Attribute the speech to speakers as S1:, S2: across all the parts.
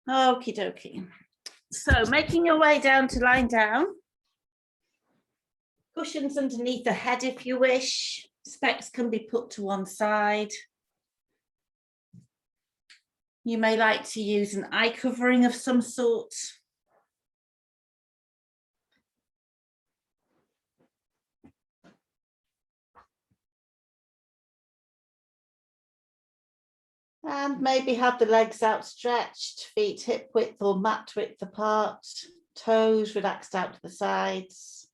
S1: Okie dokie. So making your way down to lying down. Cushions underneath the head if you wish. Specs can be put to one side. You may like to use an eye covering of some sort. And maybe have the legs outstretched, feet hip width or mat width apart, toes relaxed out to the sides.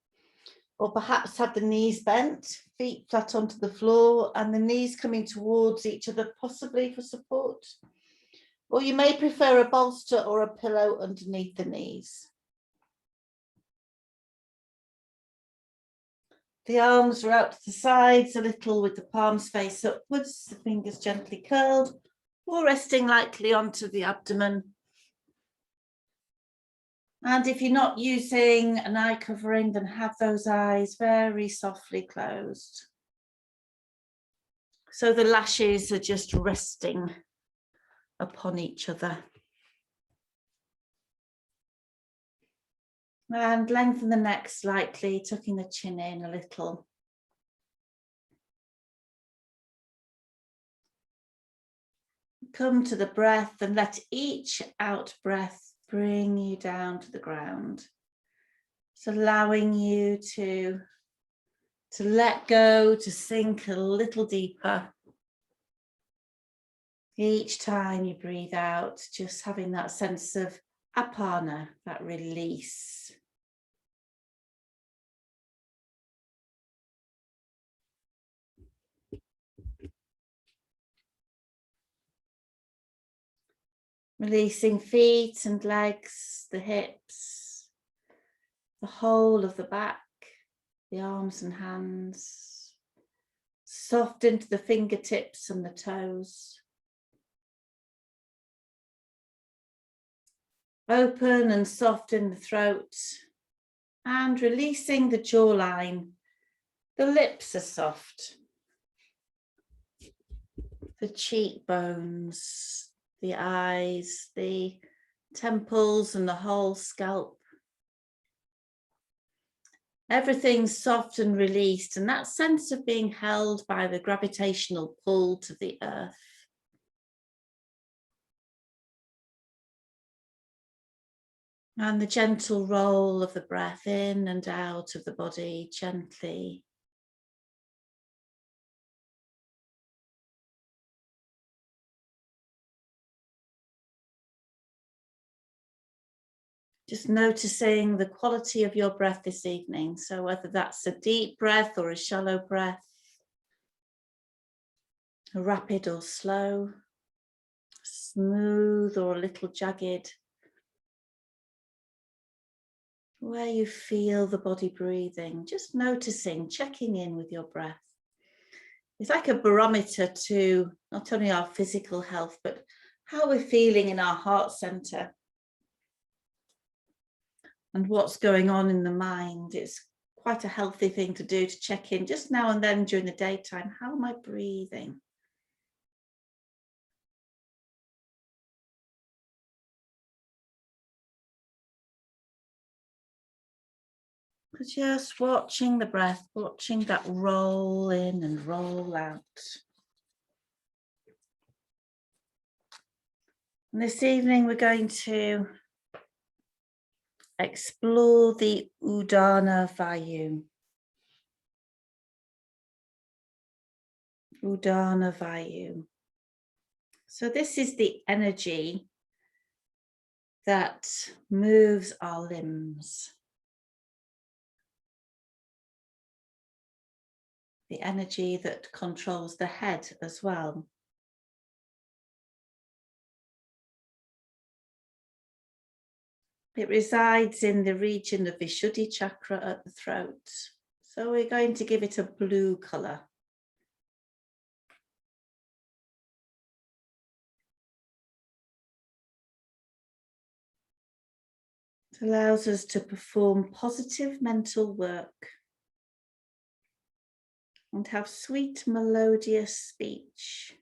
S1: Or perhaps have the knees bent, feet flat onto the floor and the knees coming towards each other, possibly for support. Or you may prefer a bolster or a pillow underneath the knees. The arms are out to the sides a little with the palms face upwards, the fingers gently curled or resting lightly onto the abdomen. And if you're not using an eye covering, then have those eyes very softly closed. So the lashes are just resting upon each other. And lengthen the neck slightly, tucking the chin in a little. Come to the breath and let each out breath bring you down to the ground. It's allowing you to let go, to sink a little deeper. Each time you breathe out, just having that sense of apana, that release. Releasing feet and legs, the hips, the whole of the back, the arms and hands, soft into the fingertips and the toes. Open and soft in the throat and releasing the jawline. The lips are soft. The cheekbones, the eyes, the temples and the whole scalp. Everything's soft and released, and that sense of being held by the gravitational pull to the earth. And the gentle roll of the breath in and out of the body gently. Just noticing the quality of your breath this evening. So whether that's a deep breath or a shallow breath, a rapid or slow, smooth or a little jagged, where you feel the body breathing, just noticing, checking in with your breath. It's like a barometer to not only our physical health, but how we're feeling in our heart center. And what's going on in the mind. It's quite a healthy thing to do, to check in just now and then during the daytime. How am I breathing? Just watching the breath, watching that roll in and roll out. And this evening we're going to explore the Udana Vayu. Udana Vayu. So this is the energy that moves our limbs. The energy that controls the head as well. It resides in the region of Vishuddhi chakra at the throat. So we're going to give it a blue colour. It allows us to perform positive mental work and have sweet melodious speech.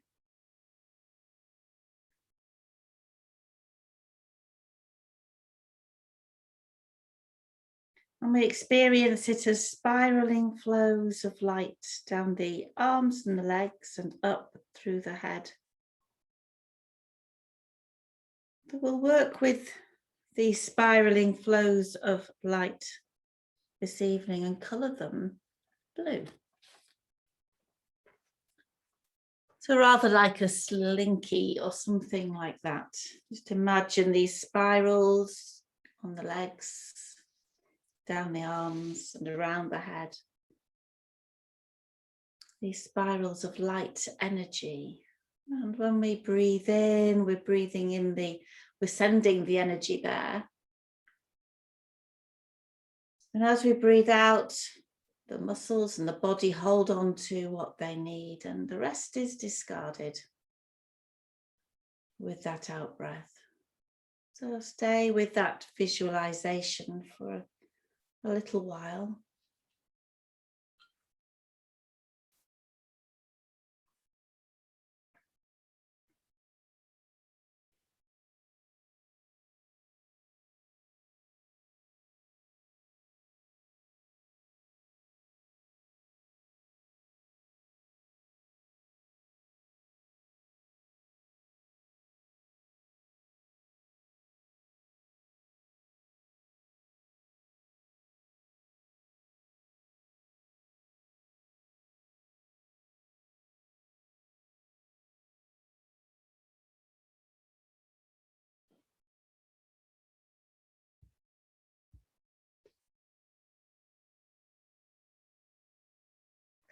S1: And we experience it as spiraling flows of light down the arms and the legs and up through the head. But we'll work with these spiraling flows of light this evening and colour them blue. So rather like a slinky or something like that. Just imagine these spirals on the legs, down the arms and around the head. These spirals of light energy. And when we breathe in, we're breathing in we're sending the energy there. And as we breathe out, the muscles and the body hold on to what they need, and the rest is discarded with that out breath. So stay with that visualization for a little while.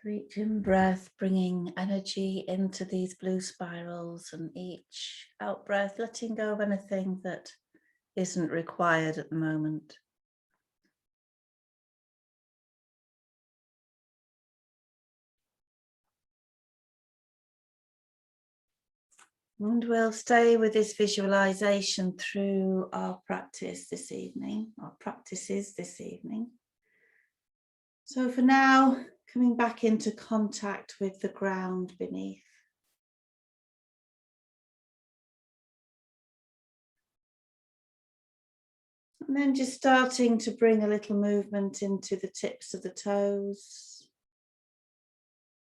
S1: Each in-breath bringing energy into these blue spirals, and each out-breath letting go of anything that isn't required at the moment. And we'll stay with this visualization through our practice this evening, our practices this evening. So for now, coming back into contact with the ground beneath. And then just starting to bring a little movement into the tips of the toes,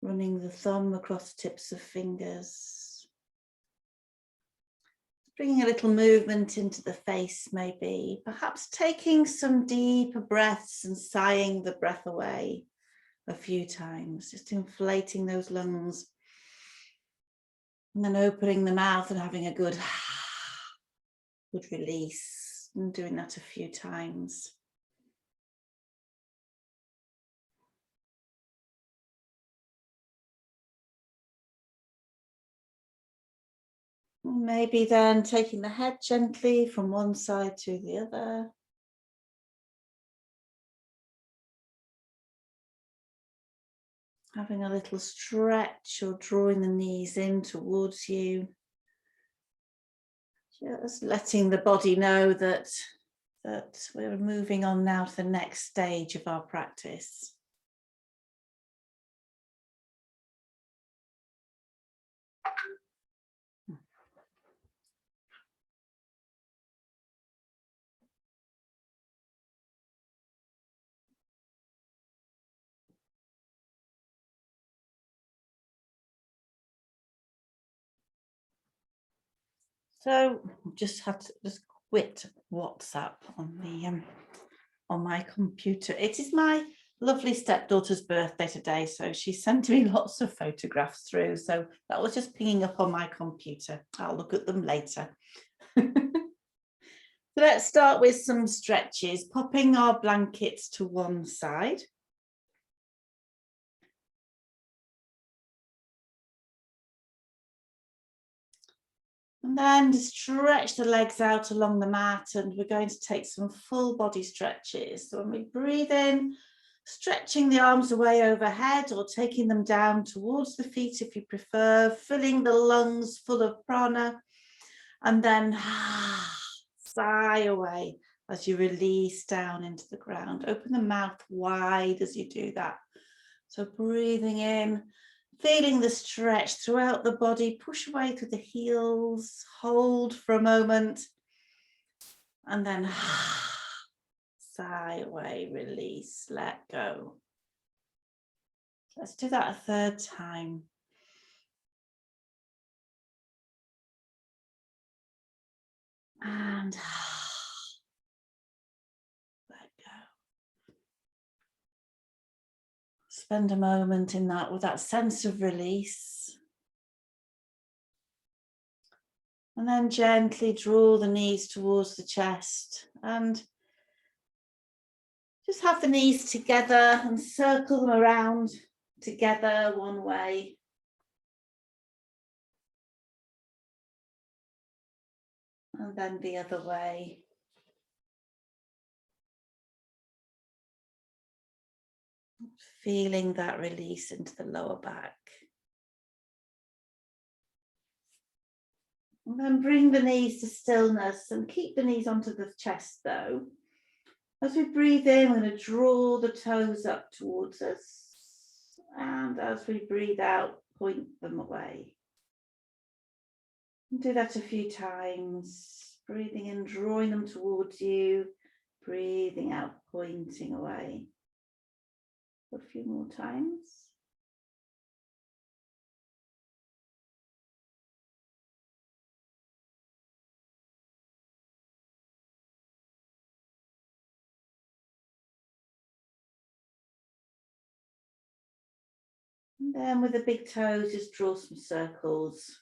S1: running the thumb across the tips of fingers, bringing a little movement into the face maybe, perhaps taking some deeper breaths and sighing the breath away a few times, just inflating those lungs and then opening the mouth and having a good release. And doing that a few times. Maybe then taking the head gently from one side to the other. Having a little stretch or drawing the knees in towards you. Just letting the body know that we're moving on now to the next stage of our practice. So just had to quit WhatsApp on my computer. It is my lovely stepdaughter's birthday today, so she sent me lots of photographs through. So that was just pinging up on my computer. I'll look at them later. So let's start with some stretches, popping our blankets to one side. And then stretch the legs out along the mat, and we're going to take some full body stretches. So when we breathe in, stretching the arms away overhead or taking them down towards the feet if you prefer, filling the lungs full of prana, and then sigh away as you release down into the ground. Open the mouth wide as you do that. So breathing in, feeling the stretch throughout the body, push away through the heels, hold for a moment, and then sigh away, release, let go. Let's do that a third time. And let go. Spend a moment in that with that sense of release. And then gently draw the knees towards the chest and just have the knees together and circle them around together one way. And then the other way. Feeling that release into the lower back. And then bring the knees to stillness and keep the knees onto the chest though. As we breathe in, we're going to draw the toes up towards us. And as we breathe out, point them away. And do that a few times. Breathing in, drawing them towards you. Breathing out, pointing away. A few more times. And then with the big toes, just draw some circles.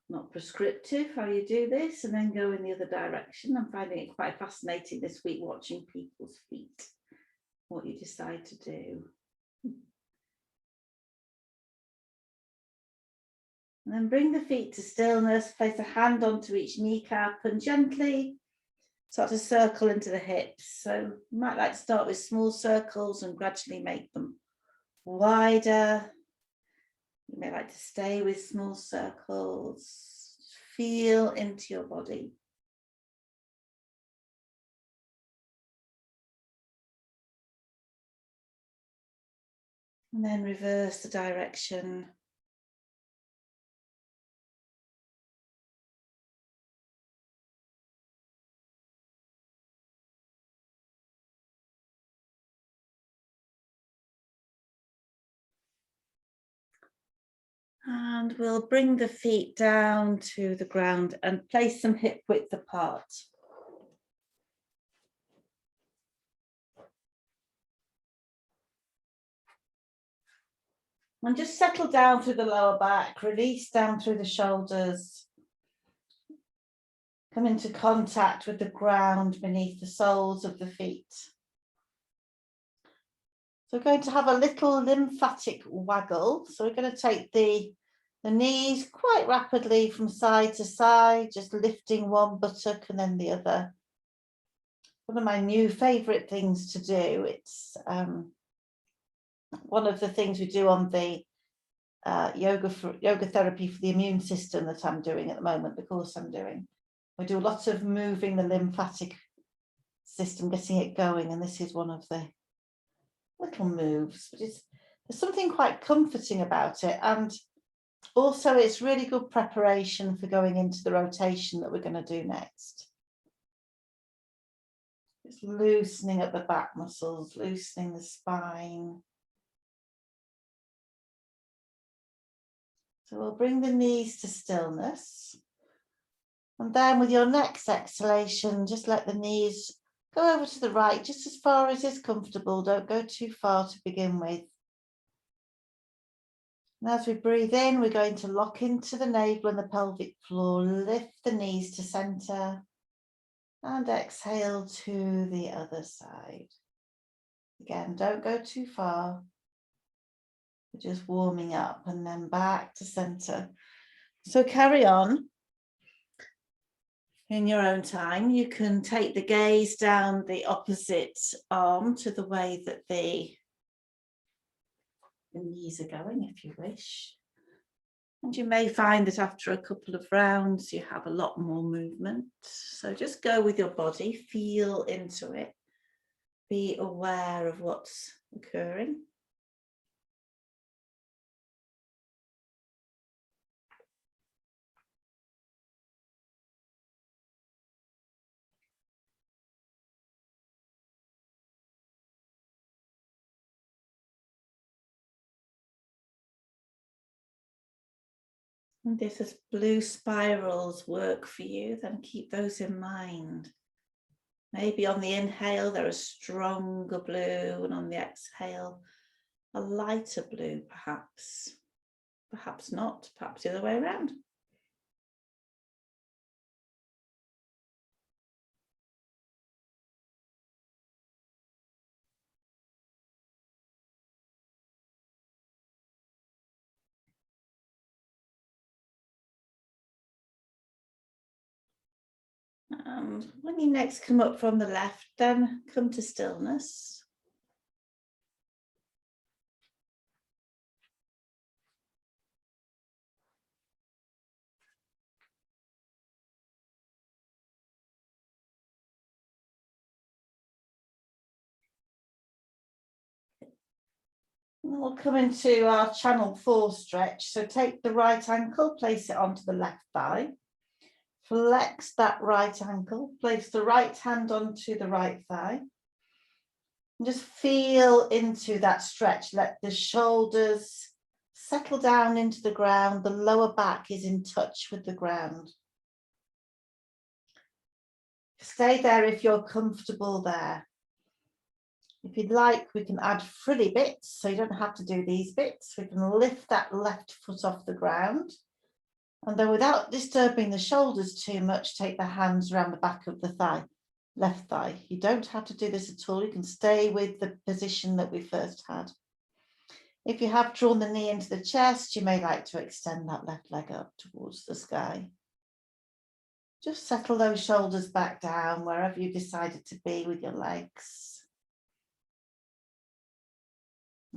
S1: Not prescriptive how you do this, and then go in the other direction. I'm finding it quite fascinating this week watching people's feet, what you decide to do. And then bring the feet to stillness, place a hand onto each kneecap and gently start to circle into the hips. So you might like to start with small circles and gradually make them wider. You may like to stay with small circles. Feel into your body. And then reverse the direction. And we'll bring the feet down to the ground and place them hip width apart. And just settle down through the lower back, release down through the shoulders. Come into contact with the ground beneath the soles of the feet. So we're going to have a little lymphatic waggle. So we're going to take the knees quite rapidly from side to side, just lifting one buttock and then the other. One of my new favourite things to do. It's one of the things we do on the yoga therapy for the immune system that I'm doing at the moment, the course I'm doing. We do a lot of moving the lymphatic system, getting it going, and this is one of the little moves. But there's something quite comforting about it, and also it's really good preparation for going into the rotation that we're going to do next. It's loosening up the back muscles, loosening the spine. So we'll bring the knees to stillness. And then with your next exhalation, just let the knees go over to the right, just as far as is comfortable. Don't go too far to begin with. And as we breathe in, we're going to lock into the navel and the pelvic floor, lift the knees to center, and exhale to the other side. Again, don't go too far. We're just warming up and then back to center. So carry on. In your own time, you can take the gaze down the opposite arm to the way that the knees are going, if you wish. And you may find that after a couple of rounds, you have a lot more movement. So just go with your body, feel into it, be aware of what's occurring. And if there's blue spirals work for you, then keep those in mind. Maybe on the inhale, there are stronger blue, and on the exhale, a lighter blue, perhaps. Perhaps not, perhaps the other way around. And when you next come up from the left, then come to stillness. And we'll come into our channel 4 stretch. So take the right ankle, place it onto the left thigh. Flex that right ankle, place the right hand onto the right thigh. And just feel into that stretch. Let the shoulders settle down into the ground. The lower back is in touch with the ground. Stay there if you're comfortable there. If you'd like, we can add frilly bits, so you don't have to do these bits. We can lift that left foot off the ground. And then without disturbing the shoulders too much, take the hands around the back of the thigh, left thigh. You don't have to do this at all. You can stay with the position that we first had. If you have drawn the knee into the chest, you may like to extend that left leg up towards the sky. Just settle those shoulders back down wherever you decided to be with your legs.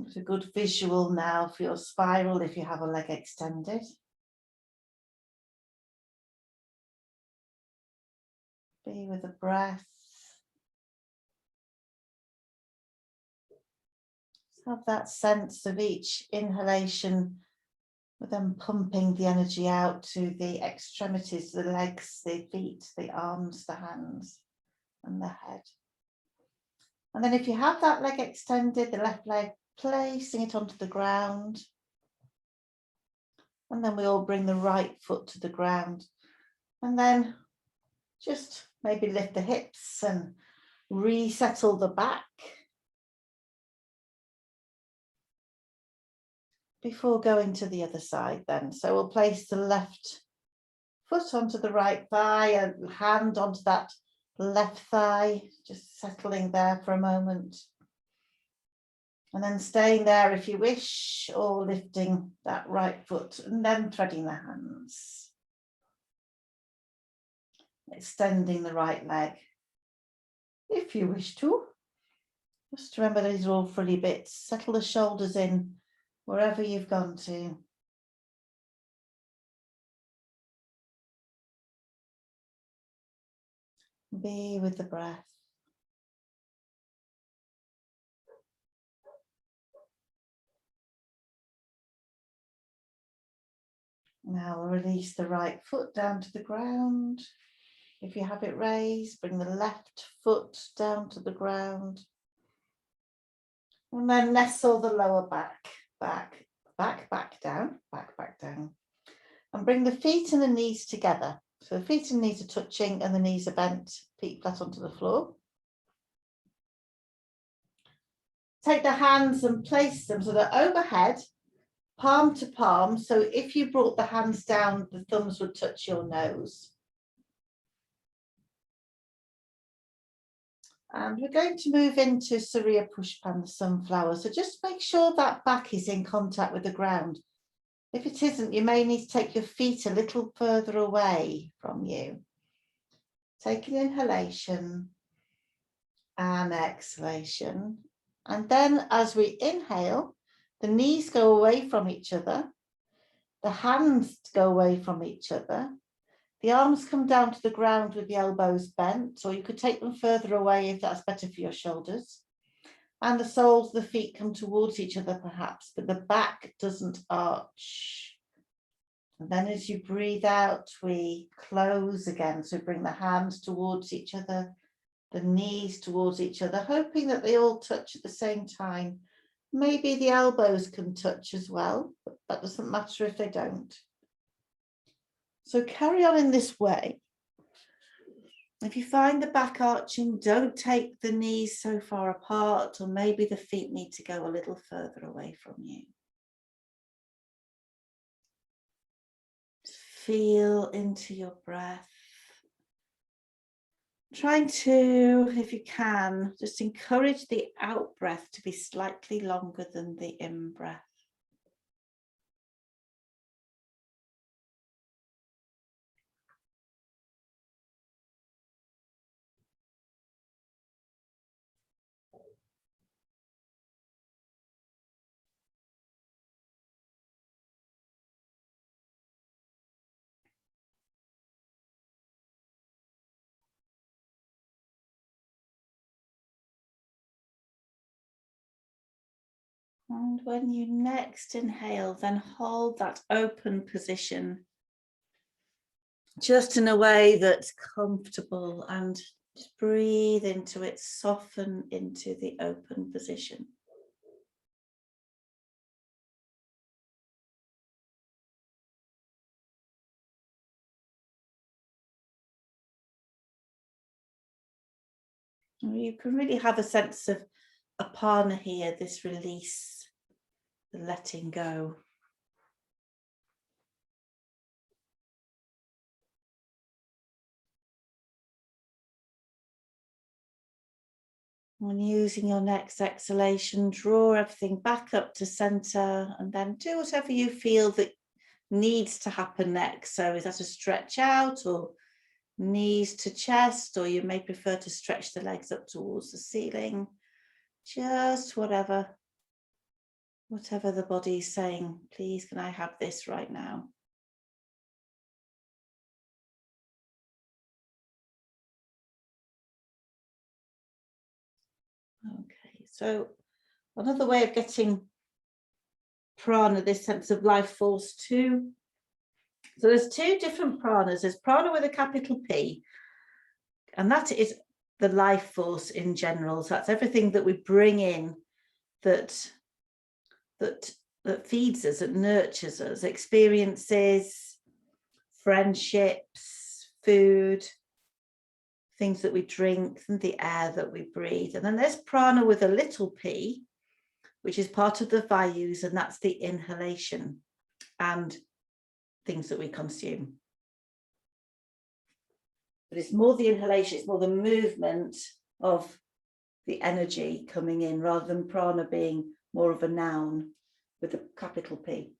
S1: It's a good visual now for your spiral if you have a leg extended. Be with the breath. Have that sense of each inhalation with them pumping the energy out to the extremities, the legs, the feet, the arms, the hands, and the head. And then if you have that leg extended, the left leg, placing it onto the ground. And then we all bring the right foot to the ground. And then just maybe lift the hips and resettle the back. Before going to the other side then. So we'll place the left foot onto the right thigh and hand onto that left thigh, just settling there for a moment. And then staying there if you wish, or lifting that right foot and then threading the hands. Extending the right leg if you wish to. Just remember these are all frilly bits. Settle the shoulders in wherever you've gone to. Be with the breath. Now we'll release the right foot down to the ground. If you have it raised, bring the left foot down to the ground. And then nestle the lower back, back down. And bring the feet and the knees together. So the feet and knees are touching and the knees are bent, feet flat onto the floor. Take the hands and place them so they're overhead, palm to palm. So if you brought the hands down, the thumbs would touch your nose. And we're going to move into Surya Pushpan, the sunflower. So just make sure that back is in contact with the ground. If it isn't, you may need to take your feet a little further away from you. Take an inhalation and exhalation. And then as we inhale, the knees go away from each other. The hands go away from each other. The arms come down to the ground with the elbows bent, or you could take them further away if that's better for your shoulders. And the soles of the feet come towards each other perhaps, but the back doesn't arch. And then as you breathe out, we close again. So bring the hands towards each other, the knees towards each other, hoping that they all touch at the same time. Maybe the elbows can touch as well, but that doesn't matter if they don't. So carry on in this way. If you find the back arching, don't take the knees so far apart, or maybe the feet need to go a little further away from you. Feel into your breath. Trying to, if you can, just encourage the out breath to be slightly longer than the in breath. And when you next inhale, then hold that open position, just in a way that's comfortable, and just breathe into it, soften into the open position. You can really have a sense of apana here, this release, the letting go. And using your next exhalation, draw everything back up to center, and then do whatever you feel that needs to happen next. So is that a stretch out, or knees to chest, or you may prefer to stretch the legs up towards the ceiling? Just whatever the body is saying, please, can I have this right now? Okay, so another way of getting prana, this sense of life force too. So there's two different pranas. There's prana with a capital P, and that is the life force in general. So that's everything that we bring in that feeds us, that nurtures us, experiences, friendships, food, things that we drink, and the air that we breathe. And then there's prana with a little p, which is part of the Vayus, and that's the inhalation and things that we consume. But it's more the inhalation, it's more the movement of the energy coming in, rather than prana being more of a noun with a capital P.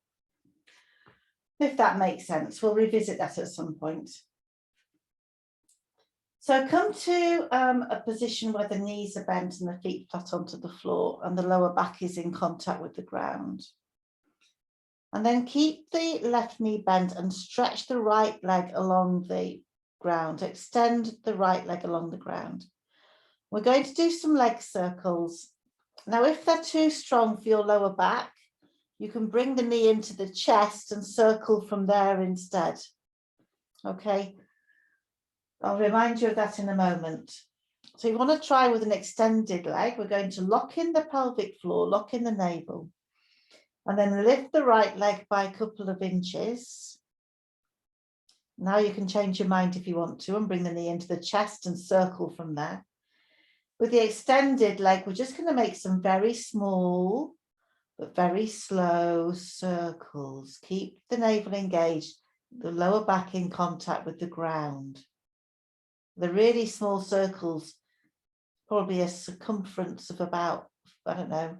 S1: If that makes sense, we'll revisit that at some point. So come to a position where the knees are bent and the feet flat onto the floor and the lower back is in contact with the ground. And then keep the left knee bent and stretch the right leg along the ground. Extend the right leg along the ground. We're going to do some leg circles. Now, if they're too strong for your lower back, you can bring the knee into the chest and circle from there instead. Okay, I'll remind you of that in a moment. So you want to try with an extended leg. We're going to lock in the pelvic floor, lock in the navel, and then lift the right leg by a couple of inches. Now you can change your mind if you want to and bring the knee into the chest and circle from there. With the extended leg, we're just going to make some very small but very slow circles. Keep the navel engaged, the lower back in contact with the ground. The really small circles, probably a circumference of about, I don't know,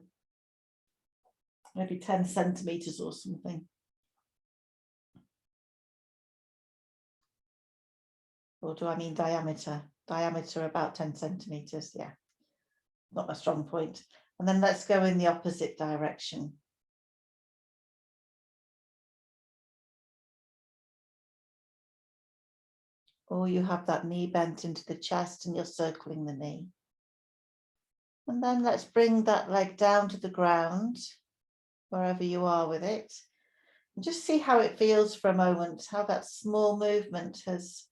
S1: maybe 10 centimeters or something. Or do I mean diameter? Diameter about 10 centimeters, yeah. Not a strong point. And then let's go in the opposite direction. Or you have that knee bent into the chest and you're circling the knee. And then let's bring that leg down to the ground, wherever you are with it. And just see how it feels for a moment, how that small movement has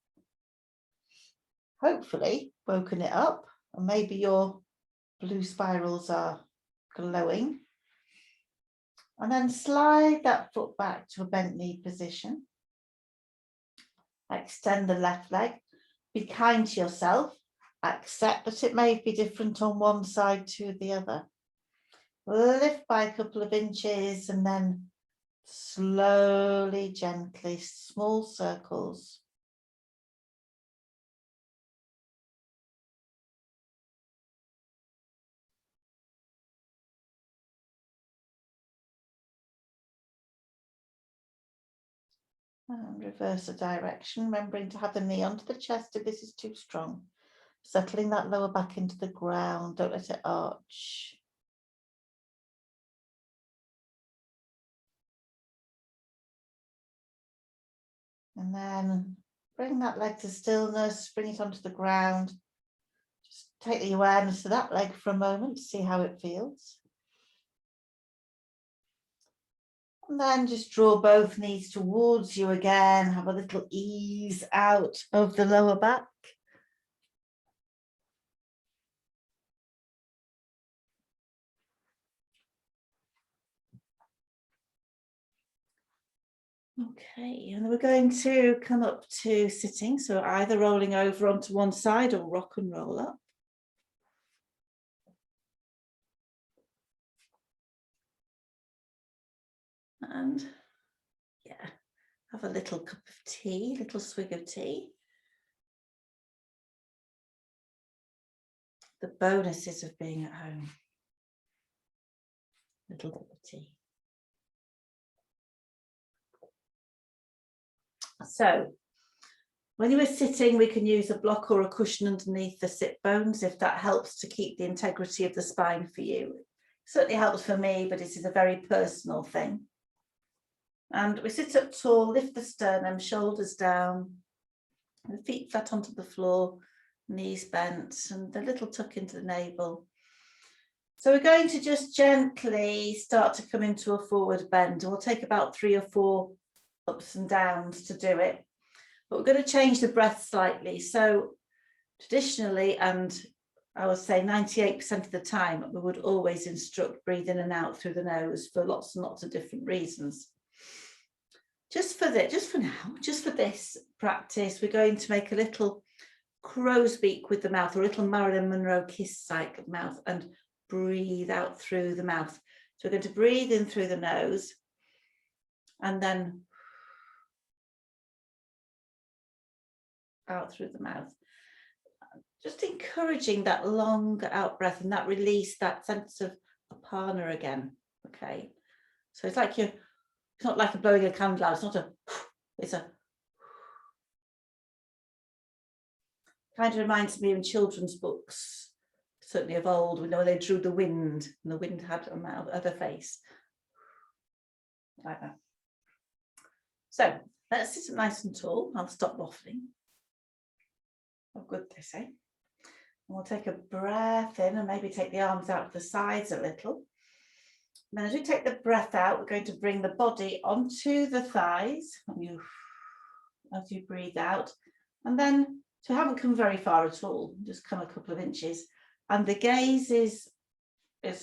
S1: hopefully woken it up. And maybe your blue spirals are glowing. And then slide that foot back to a bent knee position. Extend the left leg. Be kind to yourself. Accept that it may be different on one side to the other. Lift by a couple of inches and then slowly, gently, small circles. And reverse the direction, remembering to have the knee onto the chest if this is too strong. Settling that lower back into the ground, don't let it arch. And then bring that leg to stillness, bring it onto the ground. Just take the awareness of that leg for a moment, see how it feels. And then just draw both knees towards you again, have a little ease out of the lower back. Okay, and we're going to come up to sitting, so either rolling over onto one side or rock and roll up. And yeah, have a little cup of tea, little swig of tea. The bonuses of being at home. Little cup of tea. So when you are sitting, we can use a block or a cushion underneath the sit bones if that helps to keep the integrity of the spine for you. It certainly helps for me, but this is a very personal thing. And we sit up tall, lift the sternum, shoulders down, the feet flat onto the floor, knees bent, and a little tuck into the navel. So we're going to just gently start to come into a forward bend, and we'll take about 3 or 4 ups and downs to do it. But we're going to change the breath slightly. So traditionally, and I would say 98% of the time, we would always instruct breathe in and out through the nose for lots and lots of different reasons. Just for this practice, we're going to make a little crow's beak with the mouth, or a little Marilyn Monroe kiss like mouth, and breathe out through the mouth. So we're going to breathe in through the nose and then out through the mouth. Just encouraging that long out breath and that release, that sense of apana again. Okay, so it's like it's not like you're blowing a candle out, it's a kind of reminds me of children's books, certainly of old, we know they drew the wind and the wind had a face like that. So let's sit up nice and tall. I'll stop waffling. Oh, good, they say. And we'll take a breath in and maybe take the arms out to the sides a little. And then as we take the breath out, we're going to bring the body onto the thighs as you breathe out. And then, so haven't come very far at all, just come a couple of inches. And the gaze is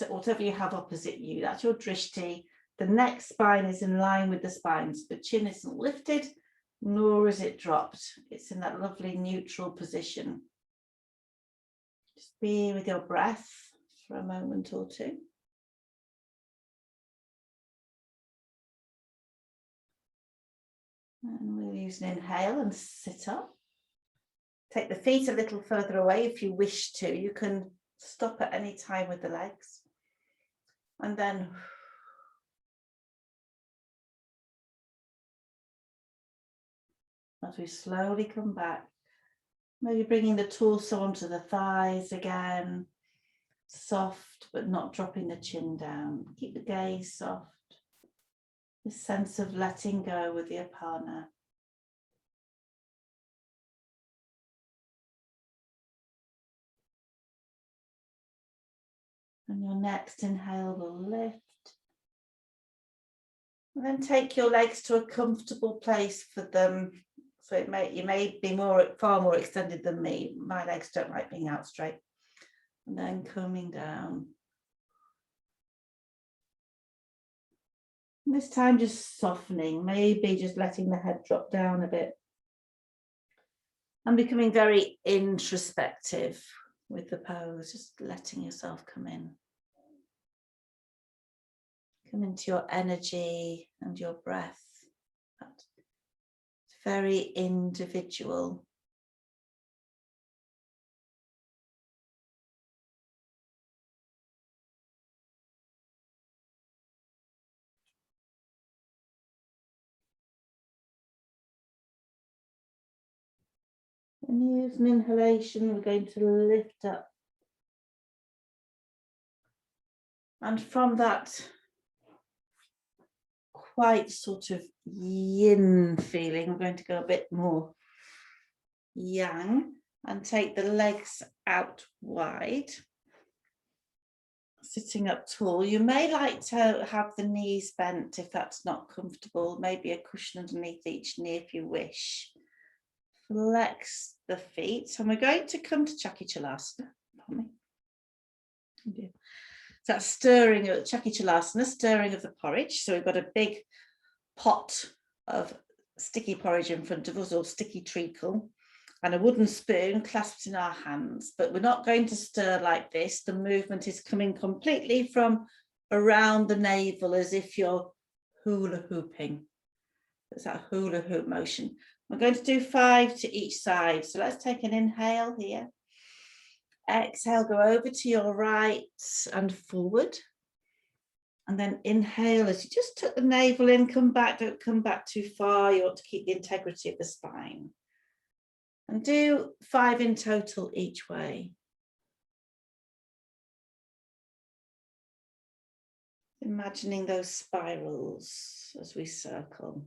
S1: whatever you have opposite you, that's your drishti. The neck spine is in line with the spine, so the chin isn't lifted, nor is it dropped. It's in that lovely neutral position. Just be with your breath for a moment or two. And we'll use an inhale and sit up. Take the feet a little further away if you wish to. You can stop at any time with the legs. And then as we slowly come back, maybe bringing the torso onto the thighs again, soft but not dropping the chin down. Keep the gaze soft. This sense of letting go with the apana. And your next inhale will lift. And then take your legs to a comfortable place for them. So you may be far more extended than me. My legs don't like being out straight. And then coming down. And this time just softening, maybe just letting the head drop down a bit. And becoming very introspective with the pose, just letting yourself come in. Come into your energy and your breath. It's very individual. And use an inhalation, we're going to lift up. And from that quite sort of yin feeling, we're going to go a bit more yang and take the legs out wide. Sitting up tall. You may like to have the knees bent if that's not comfortable, maybe a cushion underneath each knee if you wish. Flex the feet, and we're going to come to Chakichalasana. So that's stirring of Chakichalasana, stirring of the porridge. So we've got a big pot of sticky porridge in front of us, or sticky treacle, and a wooden spoon clasped in our hands, but we're not going to stir like this. The movement is coming completely from around the navel as if you're hula hooping. It's that hula hoop motion. We're going to do 5 to each side. So let's take an inhale here. Exhale, go over to your right and forward. And then inhale as you just tuck the navel in, come back, don't come back too far. You want to keep the integrity of the spine. And do 5 in total each way. Imagining those spirals as we circle.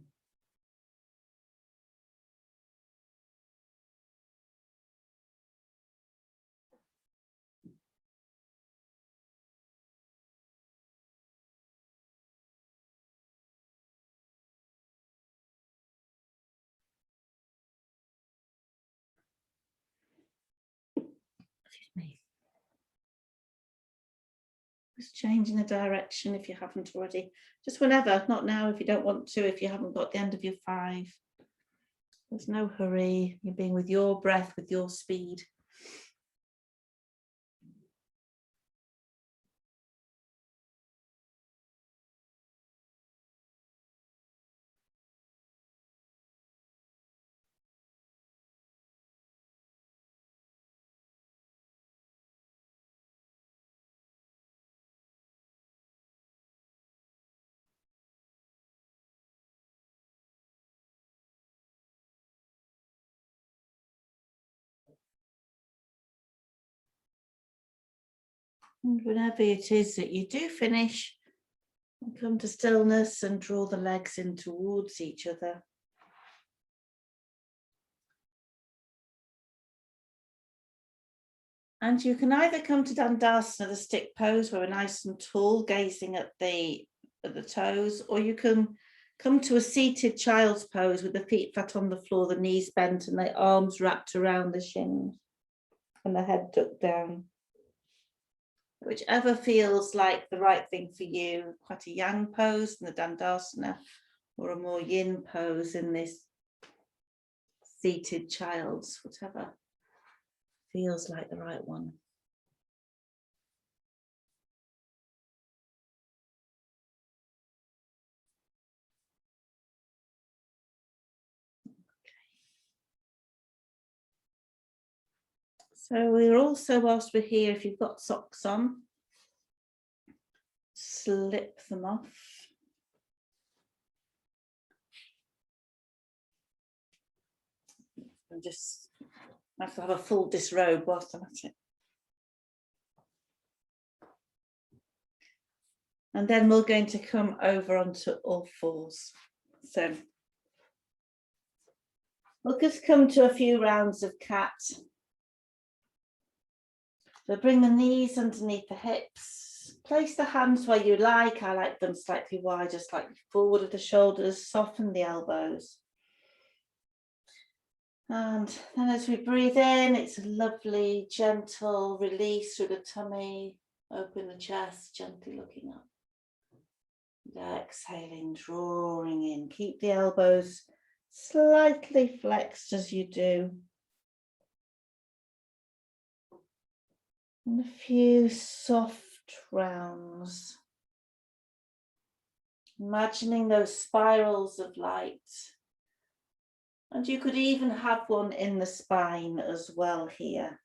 S1: Just changing the direction if you haven't already. Just whenever, not now if you don't want to, if you haven't got the end of your 5. There's no hurry. You're being with your breath, with your speed. And whenever it is that you do finish, come to stillness and draw the legs in towards each other. And you can either come to Dandasana, the stick pose, where we're nice and tall, gazing at the toes, or you can come to a seated child's pose with the feet flat on the floor, the knees bent and the arms wrapped around the shins and the head ducked down. Whichever feels like the right thing for you, quite a yang pose in the Dandasana, or a more yin pose in this seated child's, whatever feels like the right one. So we're also, whilst we're here, if you've got socks on, slip them off. And just have to have a full disrobe whilst I'm at it. And then we're going to come over onto all 4s. So we'll just come to a few rounds of cat. So bring the knees underneath the hips. Place the hands where you like. I like them slightly wider, slightly forward of the shoulders. Soften the elbows. And then as we breathe in, it's a lovely, gentle release through the tummy. Open the chest, gently looking up. And exhaling, drawing in. Keep the elbows slightly flexed as you do. And a few soft rounds. Imagining those spirals of light. And you could even have one in the spine as well here.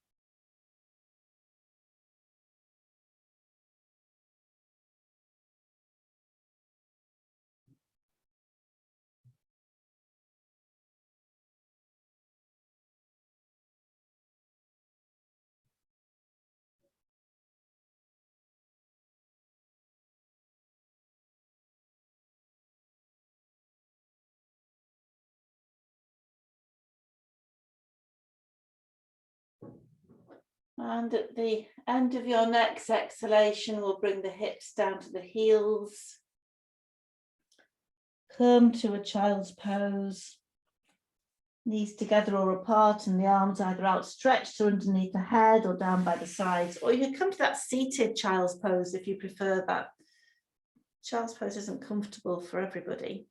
S1: And at the end of your next exhalation, we'll bring the hips down to the heels. Come to a child's pose. Knees together or apart and the arms either outstretched or underneath the head or down by the sides. Or you can come to that seated child's pose if you prefer that. Child's pose isn't comfortable for everybody.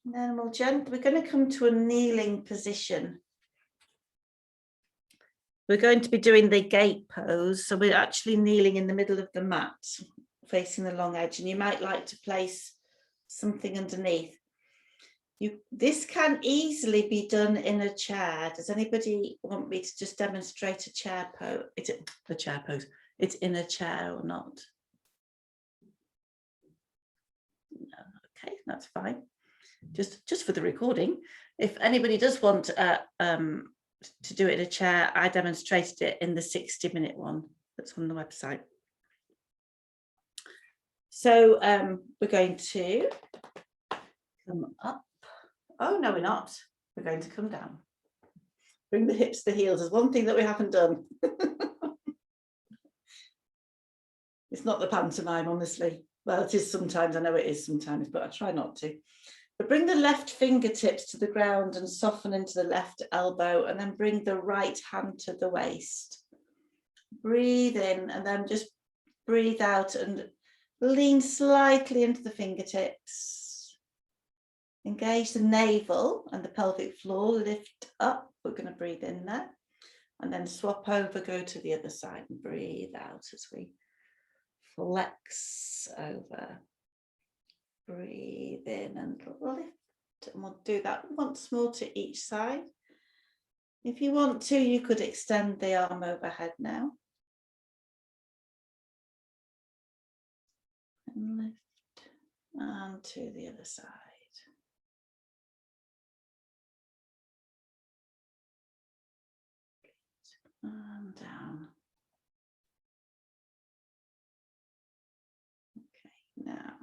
S1: And then we're going to come to a kneeling position. We're going to be doing the gate pose. So we're actually kneeling in the middle of the mat, facing the long edge. And you might like to place something underneath. This can easily be done in a chair. Does anybody want me to just demonstrate a chair pose? It's the chair pose. It's in a chair or not? No, okay, that's fine. Just for the recording. If anybody does want to do it in a chair, I demonstrated it in the 60-minute one that's on the website. So we're going to come up. Oh, no, we're not. We're going to come down. Bring the hips to the heels. There's one thing that we haven't done. It's not the pantomime, honestly. Well, it is sometimes. I know it is sometimes, but I try not to. But bring the left fingertips to the ground and soften into the left elbow, and then bring the right hand to the waist. Breathe in and then just breathe out and lean slightly into the fingertips. Engage the navel and the pelvic floor, lift up. We're going to breathe in there and then swap over, go to the other side and breathe out as we flex over. Breathe in and lift, and we'll do that once more to each side. If you want to, you could extend the arm overhead now. And lift, and to the other side. And down. Okay, now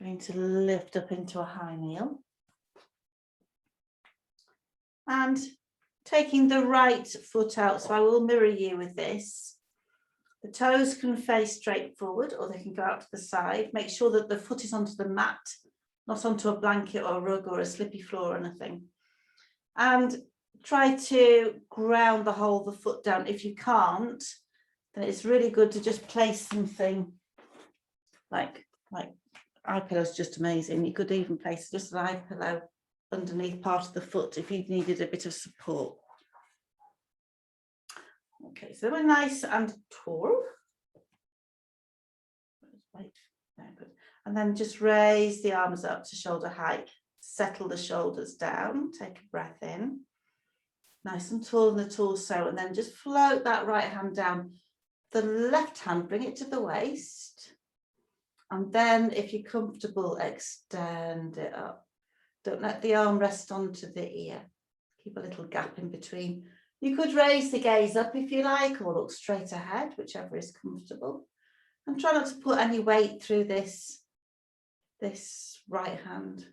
S1: I'm going to lift up into a high kneel. And taking the right foot out, so I will mirror you with this. The toes can face straight forward or they can go out to the side. Make sure that the foot is onto the mat, not onto a blanket or a rug or a slippy floor or anything. And try to ground the whole of the foot down. If you can't, then it's really good to just place something like eye pillow is just amazing. You could even place just an eye pillow underneath part of the foot if you needed a bit of support. Okay, so we're nice and tall. And then just raise the arms up to shoulder height. Settle the shoulders down. Take a breath in. Nice and tall in the torso. And then just float that right hand down. The left hand, bring it to the waist. And then if you're comfortable, extend it up. Don't let the arm rest onto the ear. Keep a little gap in between. You could raise the gaze up if you like, or look straight ahead, whichever is comfortable. And try not to put any weight through this right hand.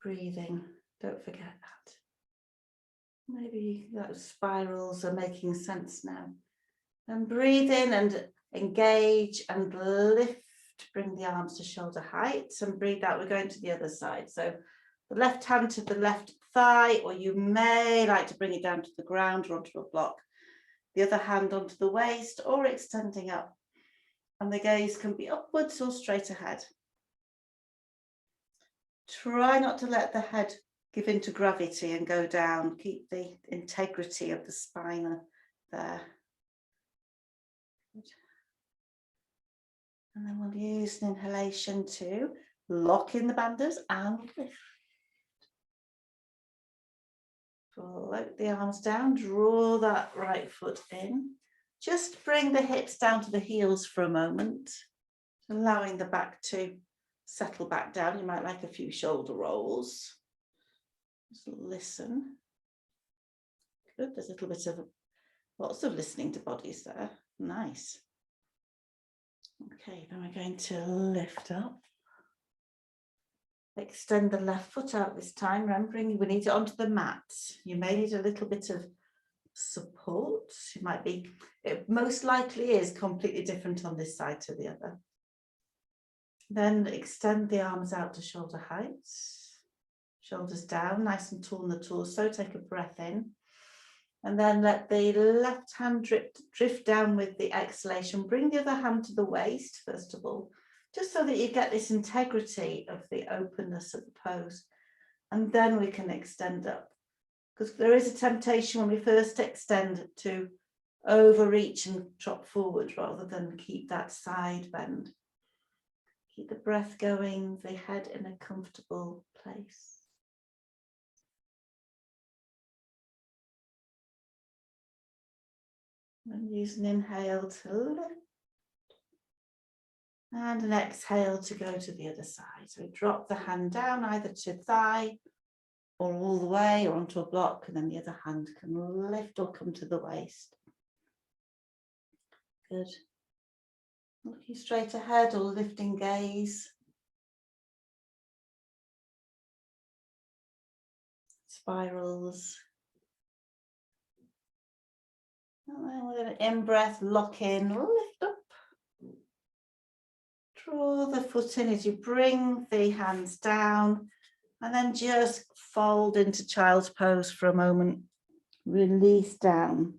S1: Breathing, don't forget that. Maybe those spirals are making sense now. And breathe in and engage and lift lift, bring the arms to shoulder height, and breathe out. We're going to the other side. So the left hand to the left thigh, or you may like to bring it down to the ground or onto a block. The other hand onto the waist or extending up. And the gaze can be upwards or straight ahead. Try not to let the head give into gravity and go down. Keep the integrity of the spine there. Good. And then we'll use an inhalation to lock in the bandhas and lift. Float the arms down, draw that right foot in. Just bring the hips down to the heels for a moment, allowing the back to settle back down. You might like a few shoulder rolls. Just listen. Good, there's a little bit of, lots of listening to bodies there. Nice. Okay, then we're going to lift up. Extend the left foot out this time, remembering we need it onto the mat. You may need a little bit of support. It might be, it most likely is completely different on this side to the other. Then extend the arms out to shoulder height. Shoulders down, nice and tall in the torso. Take a breath in. And then let the left hand drift down with the exhalation. Bring the other hand to the waist, first of all, just so that you get this integrity of the openness of the pose. And then we can extend up. Because there is a temptation when we first extend to overreach and drop forward rather than keep that side bend. Keep the breath going, the head in a comfortable place. And use an inhale to lift. And an exhale to go to the other side. So drop the hand down either to thigh or all the way or onto a block, and then the other hand can lift or come to the waist. Good. Looking straight ahead or lifting gaze. Spirals. And then with an in-breath, lock in, lift up. Draw the foot in as you bring the hands down, and then just fold into child's pose for a moment. Release down.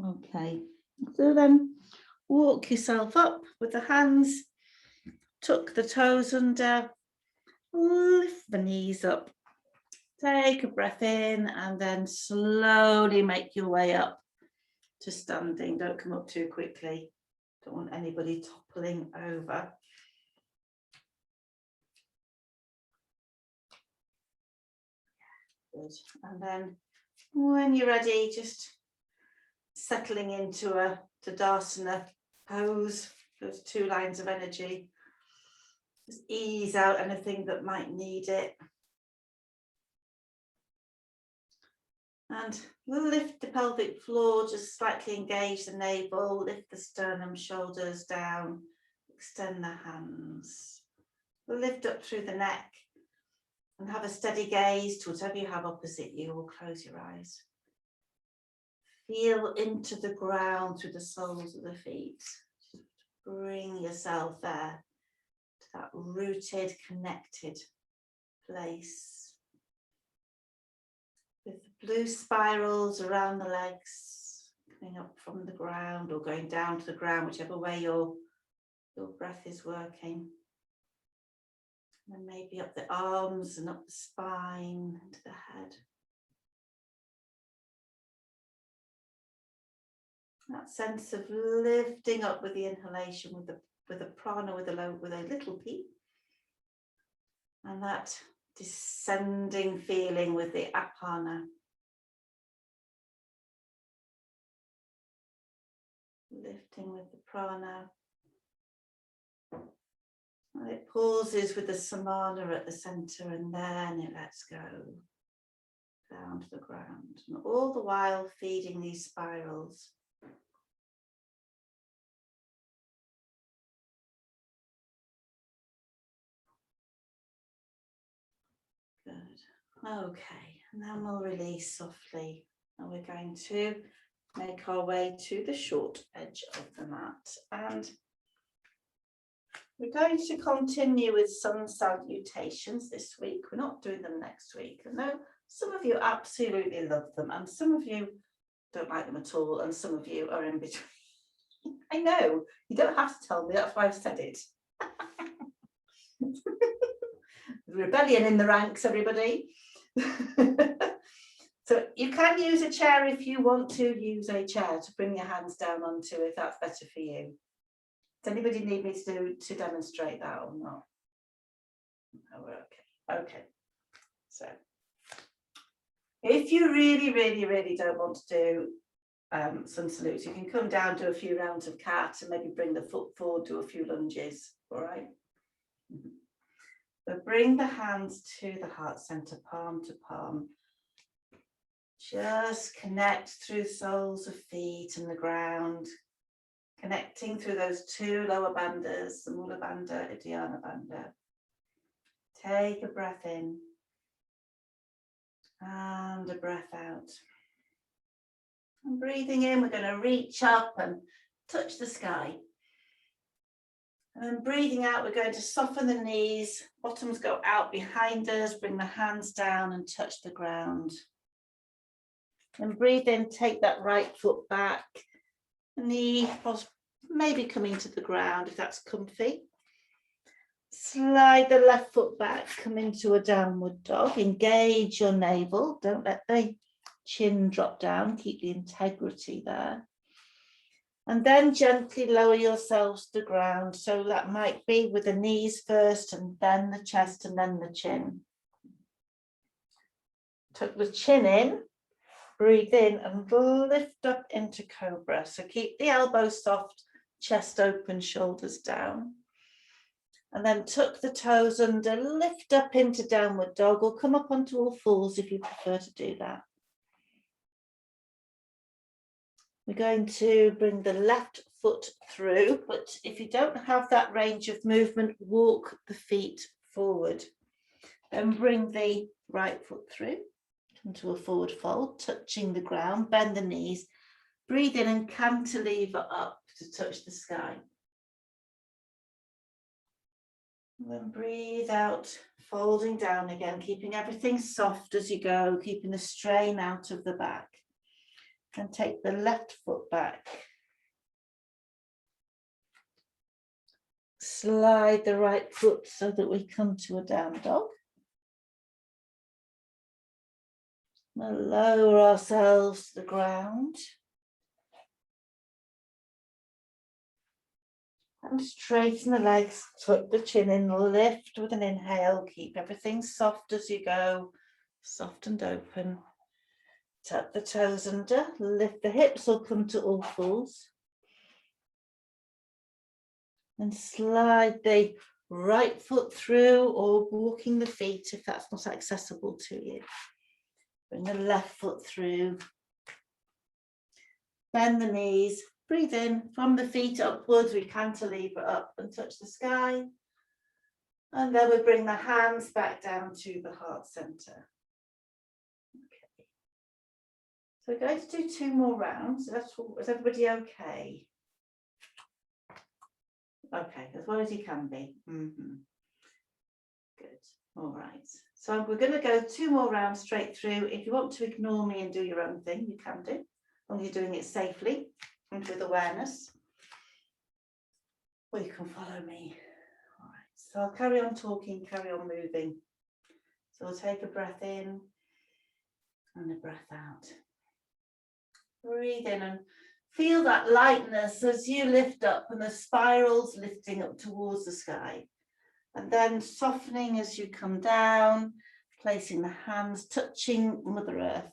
S1: Okay, so then walk yourself up with the hands, tuck the toes under, lift the knees up, take a breath in, and then slowly make your way up to standing. Don't come up too quickly. Don't want anybody toppling over. Good. And then when you're ready, just settling into a Tadasana pose, those two lines of energy. Just ease out anything that might need it. And we'll lift the pelvic floor, just slightly engage the navel, lift the sternum, shoulders down, extend the hands. We'll lift up through the neck and have a steady gaze to whatever you have opposite you, or close your eyes. Feel into the ground through the soles of the feet. Bring yourself there to that rooted, connected place. With the blue spirals around the legs, coming up from the ground or going down to the ground, whichever way your breath is working. And then maybe up the arms and up the spine, into the head. That sense of lifting up with the inhalation, with the prana, with a little p, and that descending feeling with the apana. Lifting with the prana. And it pauses with the samana at the center, and then it lets go. down to the ground, and all the while feeding these spirals. Good. Okay, and then we'll release softly, and we're going to make our way to the short edge of the mat, and we're going to continue with sun salutations this week. We're not doing them next week. I know some of you absolutely love them, and some of you don't like them at all, and some of you are in between. I know, you don't have to tell me, that's why I've said it. Rebellion in the ranks, everybody. So you can use a chair if you want to use a chair to bring your hands down onto, if that's better for you. Does anybody need me to demonstrate that or not? Oh, okay. Okay. So if you really don't want to do sun salutes, you can come down, do a few rounds of cat, and maybe bring the foot forward, do a few lunges. All right. So bring the hands to the heart center, palm to palm. Just connect through soles of feet and the ground, connecting through those two lower bandhas, the Mula Bandha, Udana Bandha. Take a breath in and a breath out. And breathing in, we're going to reach up and touch the sky. And then breathing out, we're going to soften the knees, bottoms go out behind us, bring the hands down and touch the ground. And breathe in, take that right foot back, knee maybe coming to the ground if that's comfy. Slide the left foot back, come into a downward dog, engage your navel, don't let the chin drop down, keep the integrity there. And then gently lower yourselves to the ground. So that might be with the knees first and then the chest and then the chin. Tuck the chin in. Breathe in and lift up into cobra. So keep the elbows soft, chest open, shoulders down. And then tuck the toes under, lift up into downward dog, or come up onto all fours if you prefer to do that. We're going to bring the left foot through, but if you don't have that range of movement, walk the feet forward. Then bring the right foot through. Into a forward fold, touching the ground, bend the knees, breathe in and cantilever up to touch the sky. And then breathe out, folding down again, keeping everything soft as you go, keeping the strain out of the back. And take the left foot back. Slide the right foot so that we come to a down dog. We'll lower ourselves to the ground and straighten the legs, tuck the chin in, lift with an inhale, keep everything soft as you go, soft and open. Tuck the toes under, lift the hips or come to all fours. And slide the right foot through or walking the feet if that's not accessible to you. Bring the left foot through, bend the knees, breathe in from the feet upwards, we cantilever up and touch the sky. And then we bring the hands back down to the heart center. Okay. So we're going to do 2 more rounds. Is everybody okay? Okay, as well as you can be. Good. All right. So we're going to go 2 more rounds straight through. If you want to ignore me and do your own thing, you can do, as long as you're doing it safely and with awareness. Or you can follow me. All right. So I'll carry on talking, carry on moving. So we'll take a breath in and a breath out. Breathe in and feel that lightness as you lift up and the spirals lifting up towards the sky. And then softening as you come down, placing the hands touching Mother Earth.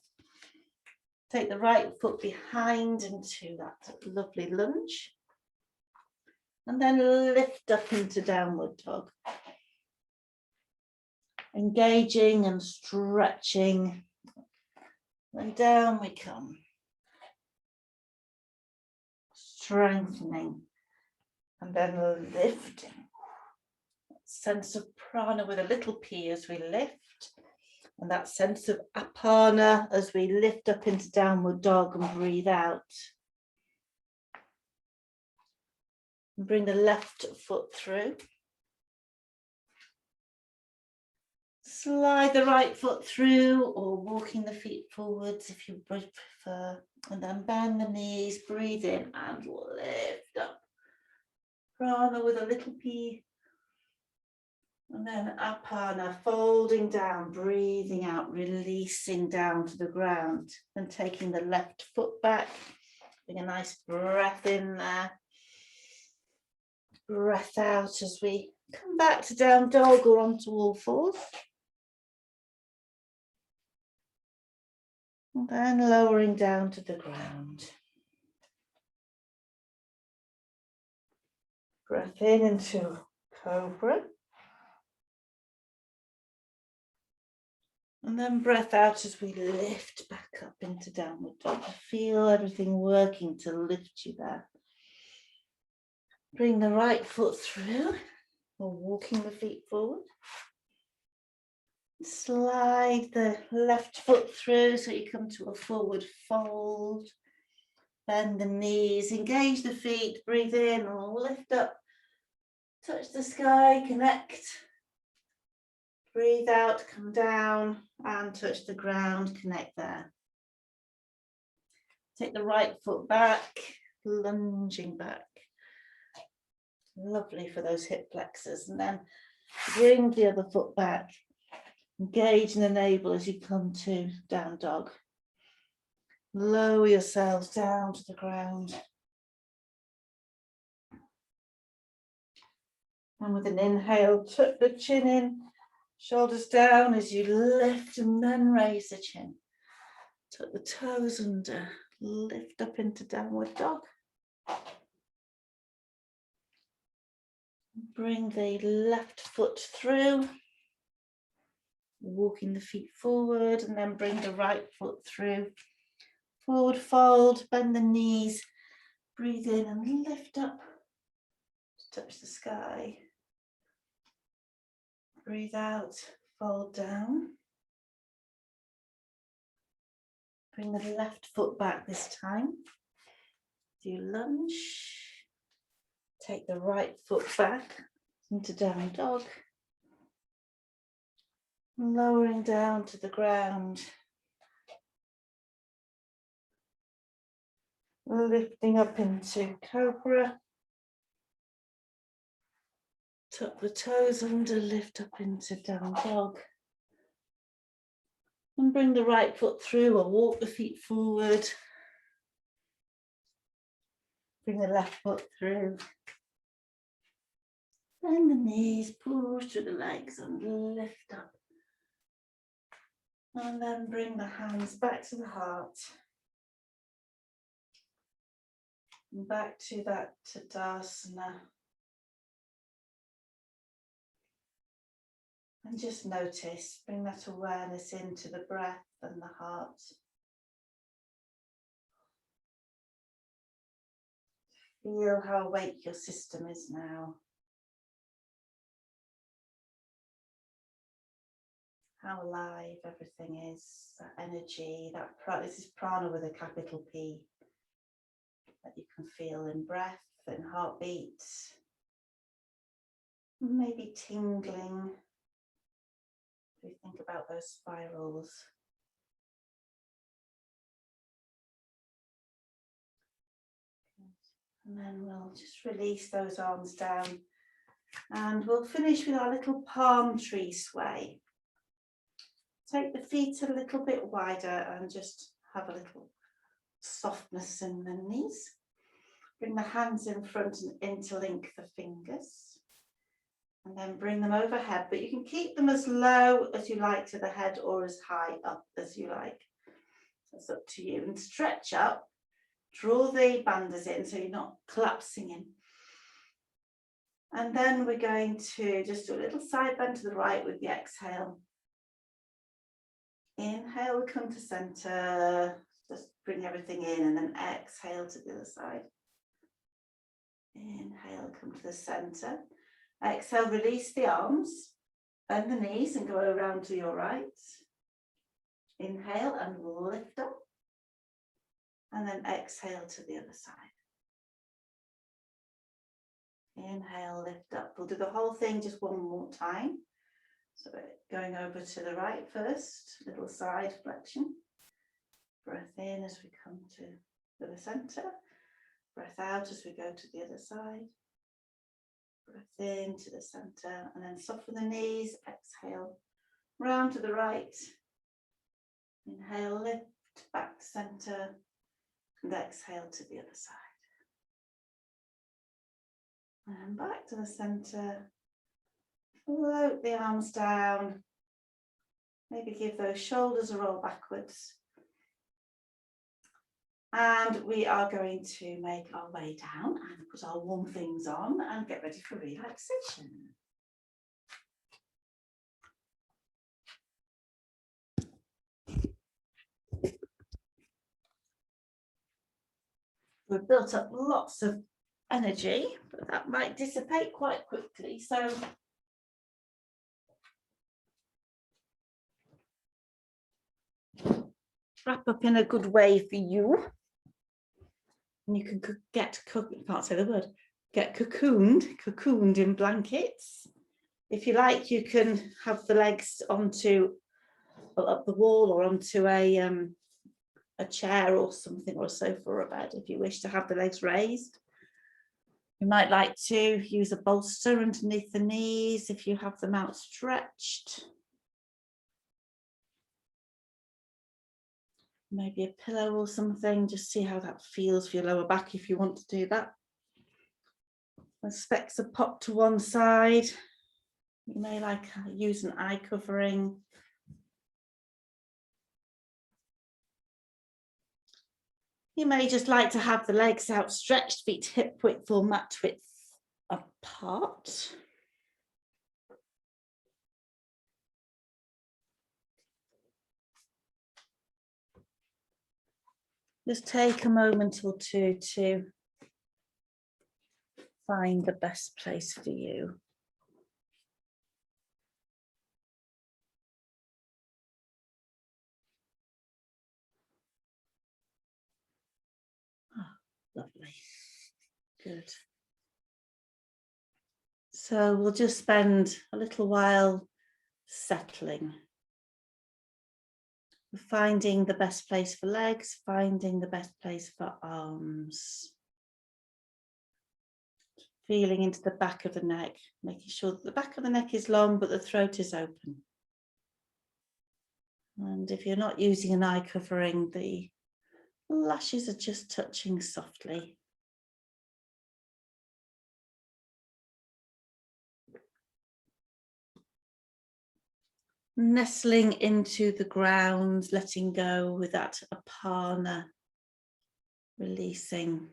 S1: Take the right foot behind into that lovely lunge. And then lift up into downward dog. Engaging and stretching And down we come. Strengthening and then lifting. Sense of prana with a little p as we lift. And that sense of apana as we lift up into downward dog and breathe out. And bring the left foot through. Slide the right foot through or walking the feet forwards if you prefer. And then bend the knees, breathe in and lift up. Prana with a little p. And then apana, folding down, breathing out, releasing down to the ground. And taking the left foot back. Bring a nice breath in there. Breath out as we come back to down dog or onto all fours. And then lowering down to the ground. Breath in into cobra. And then breath out as we lift back up into downward dog. Feel everything working to lift you there. Bring the right foot through or walking the feet forward. Slide the left foot through so you come to a forward fold. Bend the knees, engage the feet, breathe in or lift up. Touch the sky, connect. Breathe out, come down and touch the ground, connect there. Take the right foot back, lunging back. Lovely for those hip flexors. And then bring the other foot back. Engage in the navel as you come to down dog. Lower yourselves down to the ground. And with an inhale, tuck the chin in, shoulders down as you lift and then raise the chin. Tuck the toes under, lift up into downward dog. Bring the left foot through. Walking the feet forward and then bring the right foot through. Forward fold, bend the knees, breathe in and lift up to touch the sky. Breathe out, fold down. Bring the left foot back this time. Do lunge. Take the right foot back into down dog. Lowering down to the ground. Lifting up into cobra. Tuck the toes under, lift up into down dog. And bring the right foot through or walk the feet forward. Bring the left foot through. Bend the knees, push through the legs and lift up. And then bring the hands back to the heart. And back to that Tadasana. And just notice, bring that awareness into the breath and the heart. Feel how awake your system is now. How alive everything is, that energy, this is prana with a capital P, that you can feel in breath and heartbeat, maybe tingling. We think about those spirals. And then we'll just release those arms down and we'll finish with our little palm tree sway. Take the feet a little bit wider and just have a little softness in the knees. Bring the hands in front and interlink the fingers. And then bring them overhead, but you can keep them as low as you like to the head or as high up as you like. That's up to you. And stretch up. Draw the bandhas in so you're not collapsing in. And then we're going to just do a little side bend to the right with the exhale. Inhale, we come to center. Just bring everything in and then exhale to the other side. Inhale, come to the center. Exhale, release the arms and the knees and go around to your right. Inhale and lift up. And then exhale to the other side. Inhale, lift up. We'll do the whole thing just one more time. So going over to the right first, little side flexion. Breath in as we come to the center. Breath out as we go to the other side. Breath in to the center and then soften the knees. Exhale, round to the right. Inhale, lift back to center and exhale to the other side. And back to the center. Float the arms down. Maybe give those shoulders a roll backwards. And we are going to make our way down and put our warm things on and get ready for relaxation. We've built up lots of energy, but that might dissipate quite quickly. So wrap up in a good way for you. And you can get cocooned in blankets. If you like, you can have the legs onto up the wall or onto a chair or something, or a sofa or a bed if you wish to have the legs raised. You might like to use a bolster underneath the knees if you have them outstretched. Maybe a pillow or something, just see how that feels for your lower back if you want to do that. The specs are popped to one side. You may like use an eye covering. You may just like to have the legs outstretched, feet hip width or mat width apart. Just take a moment or two to find the best place for you. Oh, lovely. Good. So we'll just spend a little while settling. Finding the best place for legs, finding the best place for arms. Feeling into the back of the neck, making sure that the back of the neck is long, but the throat is open. And if you're not using an eye covering, the lashes are just touching softly. Nestling into the ground, letting go with that apana, releasing.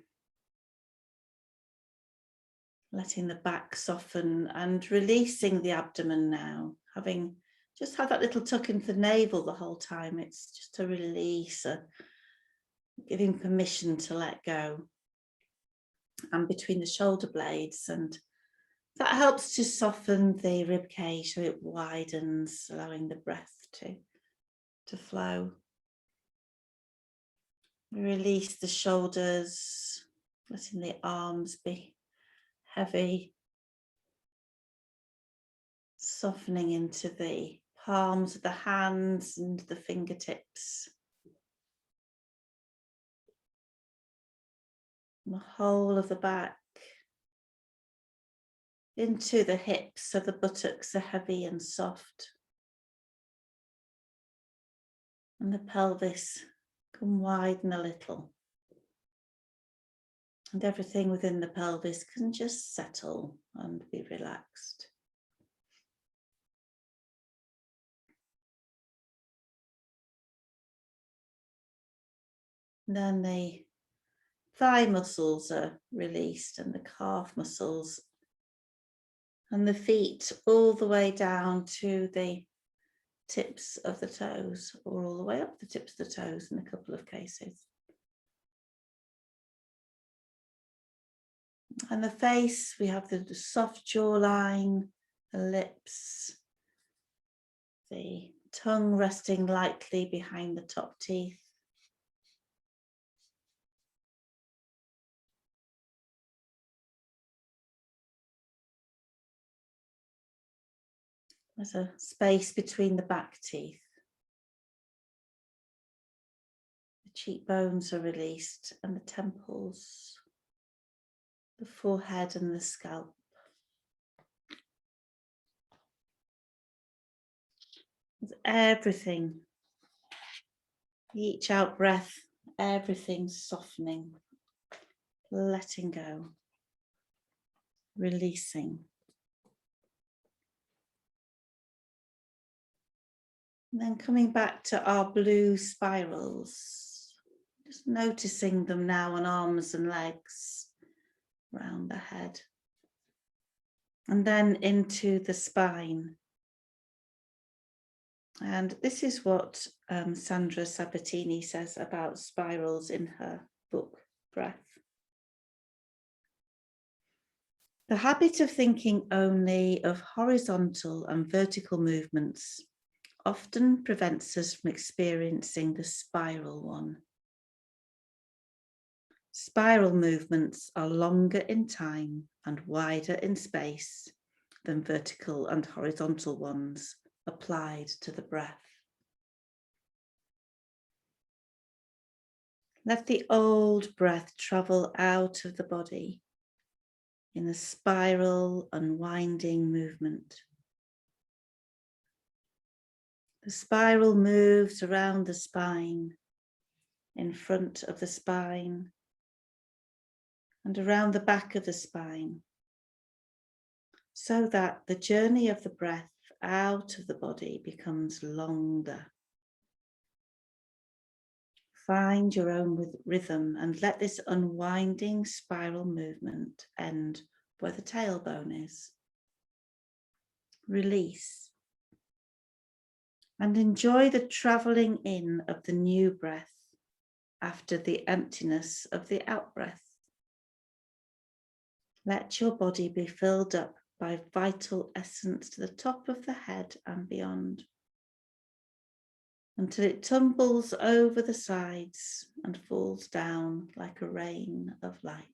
S1: Letting the back soften and releasing the abdomen now, having just had that little tuck into the navel the whole time. It's just a release, giving permission to let go. And between the shoulder blades, and that helps to soften the rib cage so it widens, allowing the breath to flow. Release the shoulders, letting the arms be heavy, softening into the palms of the hands and the fingertips. And the whole of the back into the hips, so the buttocks are heavy and soft. And the pelvis can widen a little. And everything within the pelvis can just settle and be relaxed. And then the thigh muscles are released and the calf muscles. And the feet all the way down to the tips of the toes, or all the way up the tips of the toes in a couple of cases. And the face, we have the soft jawline, the lips, the tongue resting lightly behind the top teeth. There's a space between the back teeth. The cheekbones are released, and the temples, the forehead and the scalp. With everything, each out breath, everything softening, letting go, releasing. And then coming back to our blue spirals, just noticing them now on arms and legs, around the head, and then into the spine. And this is what Sandra Sabatini says about spirals in her book, Breath. The habit of thinking only of horizontal and vertical movements often prevents us from experiencing the spiral one. Spiral movements are longer in time and wider in space than vertical and horizontal ones applied to the breath. Let the old breath travel out of the body in a spiral, unwinding movement. The spiral moves around the spine, in front of the spine, and around the back of the spine, so that the journey of the breath out of the body becomes longer. Find your own rhythm and let this unwinding spiral movement end where the tailbone is. Release. And enjoy the travelling in of the new breath after the emptiness of the out-breath. Let your body be filled up by vital essence to the top of the head and beyond, until it tumbles over the sides and falls down like a rain of light.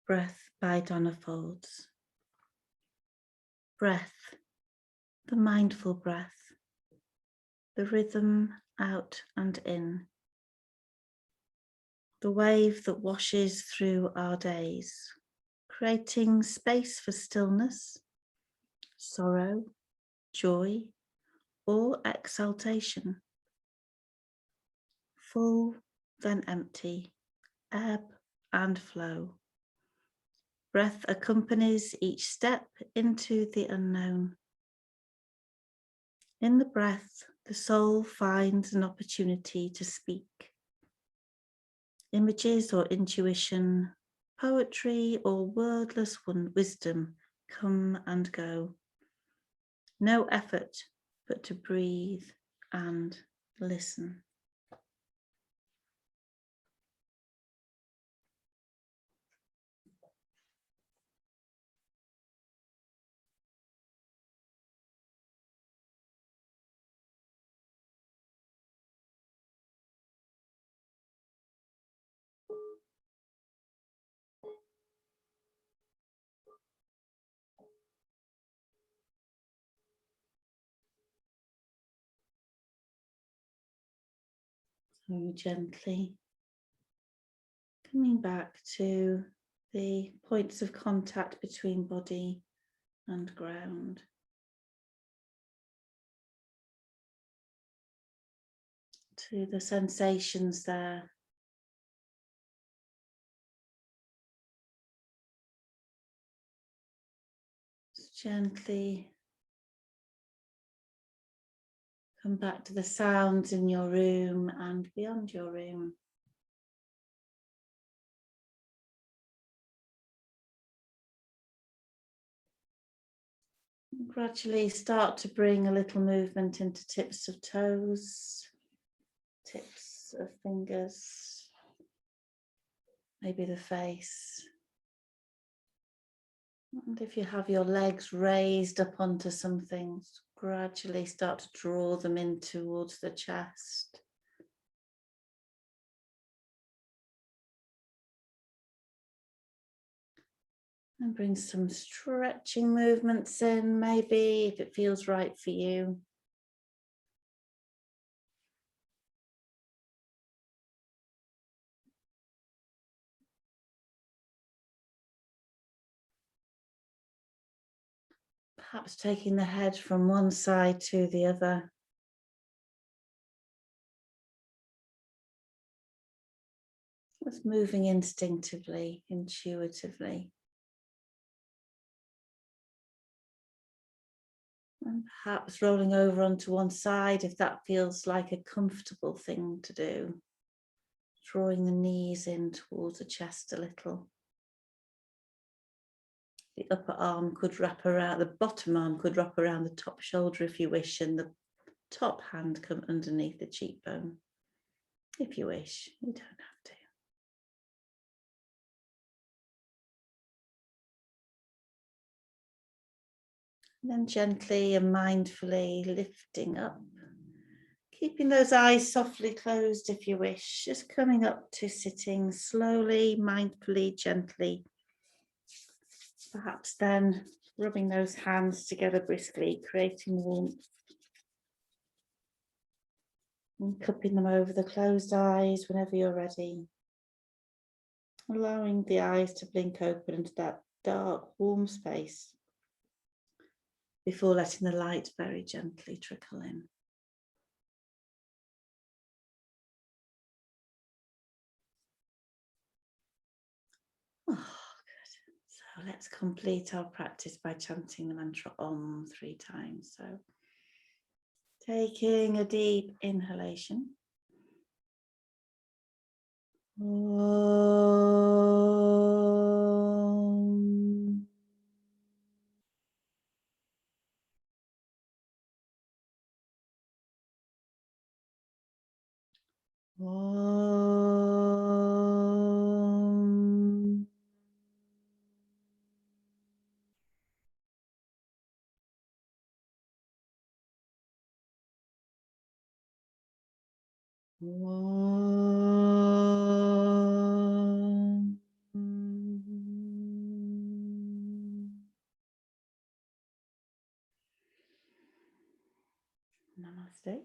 S1: Breath by Donna Folds. Breath, the mindful breath, the rhythm out and in, the wave that washes through our days, creating space for stillness, sorrow, joy, or exaltation. Full, then empty, ebb and flow. Breath accompanies each step into the unknown. In the breath, the soul finds an opportunity to speak. Images or intuition, poetry or wordless wisdom come and go. No effort but to breathe and listen. So gently coming back to the points of contact between body and ground. To the sensations there. Just gently come back to the sounds in your room and beyond your room. Gradually start to bring a little movement into tips of toes, tips of fingers, maybe the face. And if you have your legs raised up onto something, gradually start to draw them in towards the chest. And bring some stretching movements in, maybe if it feels right for you. Perhaps taking the head from one side to the other. Just moving instinctively, intuitively. And perhaps rolling over onto one side if that feels like a comfortable thing to do. Drawing the knees in towards the chest a little. The upper arm could wrap around, the bottom arm could wrap around the top shoulder if you wish, and the top hand come underneath the cheekbone. If you wish, you don't have to. And then gently and mindfully lifting up. Keeping those eyes softly closed if you wish, just coming up to sitting slowly, mindfully, gently. Perhaps then rubbing those hands together briskly, creating warmth. And cupping them over the closed eyes whenever you're ready. Allowing the eyes to blink open into that dark, warm space before letting the light very gently trickle in. Oh, good. So let's complete our practice by chanting the mantra Om 3 times. So taking a deep inhalation. Om. Om. Om. Namaste.